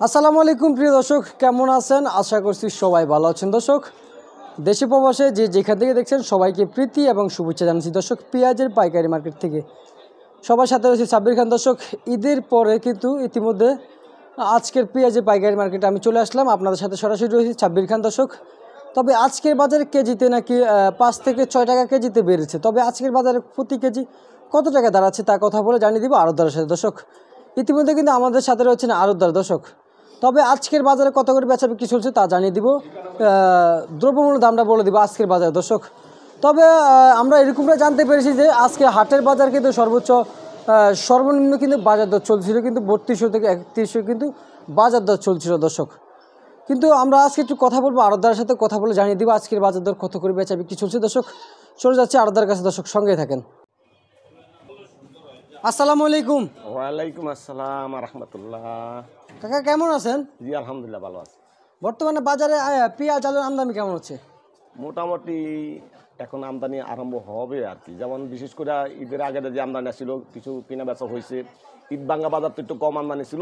আসসালামু আলাইকুম প্রিয় দর্শক, কেমন আছেন? আশা করছি সবাই ভালো আছেন। দর্শক, দেশে প্রবাসে যে যেখান থেকে দেখছেন সবাইকে প্রীতি এবং শুভেচ্ছা জানাচ্ছি। দর্শক, পেঁয়াজের পাইকারি মার্কেট থেকে সবার সাথে রয়েছে সাব্বির খান। দর্শক, ঈদের পরে কিন্তু ইতিমধ্যে আজকের পেঁয়াজের পাইকারি মার্কেটে আমি চলে আসলাম, আপনাদের সাথে সরাসরি রয়েছে সাব্বির খান। দর্শক, তবে আজকের বাজারে কেজিতে নাকি 5 থেকে 6 টাকা কেজিতে বেড়েছে। তবে আজকের বাজারে প্রতি কেজি কত টাকা দাঁড়াচ্ছে তা কথা বলে জানিয়ে দিব আড়তদারের সাথে। দর্শক, ইতিমধ্যে কিন্তু আমাদের সাথে রয়েছেন আড়তদার। দর্শক, তবে আজকের বাজারে কত করে বেচা বিক্রি চলছে তা জানিয়ে দিব, দ্রব্যমূল্যের দামটা বলে দিব আজকের বাজারে। দর্শক, তবে আমরা এরকমটা জানতে পেরেছি যে আজকে হাটের বাজার কিন্তু সর্বনিম্ন কিন্তু বাজার দর চলছিল কিন্তু 3200 থেকে 3100 কিন্তু বাজার দর চলছিল। দর্শক, কিন্তু আমরা আজকে একটু কথা বলবো আড়তদারের সাথে, কথা বলে জানিয়ে দিব আজকের বাজার দর কত করে বেচা বিক্রি চলছে। দর্শক, চলে যাচ্ছে আড়তদারের কাছে। দর্শক, সঙ্গে থাকেন। আসসালামু আলাইকুম। ওয়ালাইকুম আসসালাম রাহমাতুল্লাহ। কাকা কেমন আছেন? জি আলহামদুলিল্লাহ ভালো আছে। বর্তমানে বাজারে পেঁয়াজ আলুর আমদানি কেমন হচ্ছে? মোটামুটি এখন আমদানি আরম্ভ হবে আর কি। যেমন বিশেষ করে ঈদের আগে যে আমদানি ছিল কিছু কেনা বেচা হয়েছে। ঈদ ভাঙ্গা বাজার তো একটু কম আমদানি ছিল,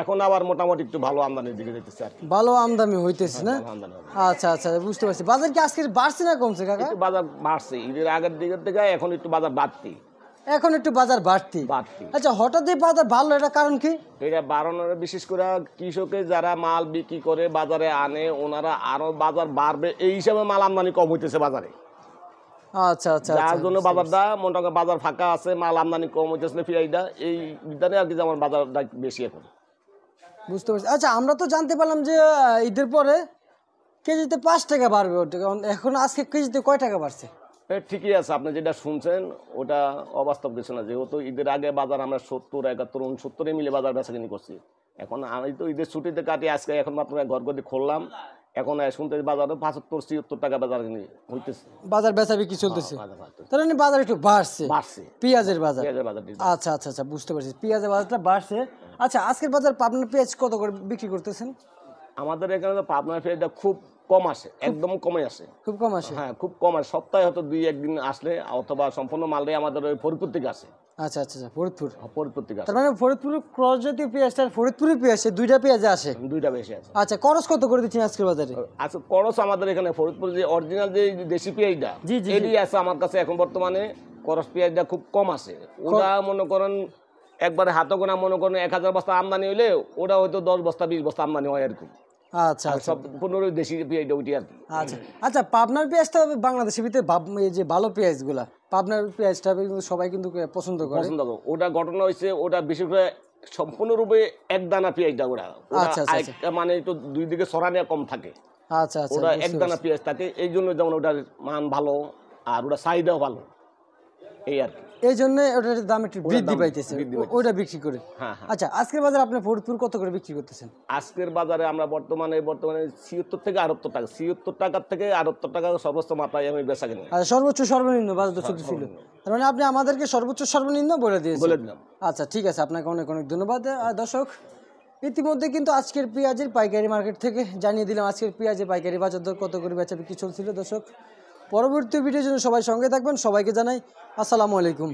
এখন আবার মোটামুটি একটু ভালো আমদানির দিকে যেতেছে আর কি। ভালো আমদানি হইতেছে না? ভালো আমদানি হবে। আচ্ছা আচ্ছা, বুঝতে পারছি। বাজার কি আজকে বাড়ছে না কমছে কাকা? একটু বাজার বাড়ছে ঈদের আগের দিকের থেকে, এখন একটু বাজার বাড়তি। এখন একটু বাজার বাড়তি। বাড়তি আচ্ছা, হঠাৎ বাজার বাড়লো, এটা কারণ কি? এটা বাড়ানোর বিশেষ করে কৃষকে যারা মাল বিক্রি করে বাজারে আনে, ওনারা আরো বাজার বাড়বে এই হিসাবে মাল আমদানি কম হইতেছে বাজারে। আচ্ছা আচ্ছা, যার জন্য বাজারটা মোটামুটি বাজার ফাঁকা আছে, মাল আমদানি কম হইতেছিল পেঁয়াজটা এই বিধানে আর কি, যেমন বাজারটা বেশি এখন। বুঝতে পারছি। আচ্ছা, আমরা তো জানতে পারলাম যে ঈদের পরে কেজিতে 5 টাকা বাড়বে। ওটা এখন আজকে কেজিতে কয় টাকা বাড়ছে? ঠিকই আছে, আপনি যেটা শুনছেন ওটা অবাস্তব কিছু না। যেহেতু ঈদের আগে বাজার আমরা 70, 71, 69 মিলে বাজার বেচাকিনি করছি। এখন আমি তো ঈদের ছুটিতে কাটি, আজকে এখন মাত্র ঘর গদি খুললাম, এখন শুনতে বাজারে 75, 76 টাকা বাজার কিনি হইতেছে। বাজার বেচা বিক্রি চলতেছে। বাজার বাড়তেছে। তার মানে বাজার একটু বাড়ছে। বাড়ছে পেঁয়াজের বাজার। পেঁয়াজের বাজারটি। আচ্ছা আচ্ছা আচ্ছা, বুঝতে পারছি, পেঁয়াজের বাজারটা বাড়ছে। আচ্ছা, আজকের বাজার পাবনার পেঁয়াজ কত করে বিক্রি করতেছেন? আমাদের এখানে তো পাবনার পেঁয়াজটা খুব কম আসে, একদম কমে আসে। খুব কম আসে? হ্যাঁ খুব কম আসে, সপ্তাহে হয়তো 2-1 দিন আসলে, অথবা সম্পূর্ণ মালটাই আমাদের ওই ফরিদপুর থেকে আসে। আচ্ছা আচ্ছা আচ্ছা, ফরিদপুর। ফরিদপুর থেকে আসে। তার মানে ফরিদপুরের ক্রস জাতীয় পেঁয়াজটা ফরিদপুরের পেঁয়াজ, দুইটা পেঁয়াজে আসে। দুইটা বেশি আছে। আচ্ছা, খরচ কত করে দিচ্ছেন আজকের বাজারে? আচ্ছা, খরচ আমাদের এখানে ফরিদপুর যে অরিজিনাল যে দেশি পেঁয়াজটা জি, জি, এটি আছে আমার কাছে এখন বর্তমানে। খরচ পেঁয়াজটা খুব কম আছে। ওটা মনে করেন একবারে হাতে গোনা, মনে করেন 1000 বস্তা আমদানি হইলে ওটা হয়তো 10 বস্তা 20 বস্তা আমদানি হয় আর কি। আচ্ছা আচ্ছা, সব 15 দেশি পেঁয়াজটা ওইটি আর কি। আচ্ছা আচ্ছা, পাবনার পেঁয়াজটা বাংলাদেশের ভিতরে এই যে ভালো পেঁয়াজগুলা, পাবনার পেঁয়াজটা কিন্তু সবাই কিন্তু পছন্দ করে। পছন্দ করে। ওটা ঘটনা হয়েছে, ওটা বিশেষ করে সম্পূর্ণরূপে এক দানা পেঁয়াজটা ওটা আচ্ছা আচ্ছা, মানে একটু দুই দিকে ছড়ানো কম থাকে। আচ্ছা আচ্ছা, ওটা এক দানা পেঁয়াজ থাকে, এই জন্য যেমন ওটার মান ভালো আর ওটা চাহিদাও ভালো, এই আর কি। এই জন্য ওটার দাম একটু বৃদ্ধি পাইতেছে, ওইটা বিক্রি করে। হ্যাঁ হ্যাঁ। আচ্ছা, আজকের বাজারে আপনি ফরিদপুর কত করে বিক্রি করতেছেন? আজকের বাজারে আমরা বর্তমানে 76 থেকে 78 টাকা, 76 টাকার থেকে 78 টাকা সর্বোচ্চ মাত্রায় আমি বেচা কিনি। আর সর্বোচ্চ সর্বনিম্ন বাজার দর চলতেছিল। তার মানে আপনি আমাদেরকে সর্বোচ্চ সর্বনিম্ন বলে দিয়েছেন। বলে দিলাম। আচ্ছা, ঠিক আছে, আপনাকে অনেক অনেক ধন্যবাদ। দর্শক, ইতিমধ্যে কিন্তু আজকের পেঁয়াজের পাইকারি মার্কেট থেকে জানিয়ে দিলাম আজকের পেঁয়াজের পাইকারি বাজার দর কত করে বেচা বিক্রি চলছিল। দর্শক, পরবর্তী ভিডিওর জন্য সবাই সঙ্গে থাকবেন। সবাইকে জানাই আসসালামু আলাইকুম।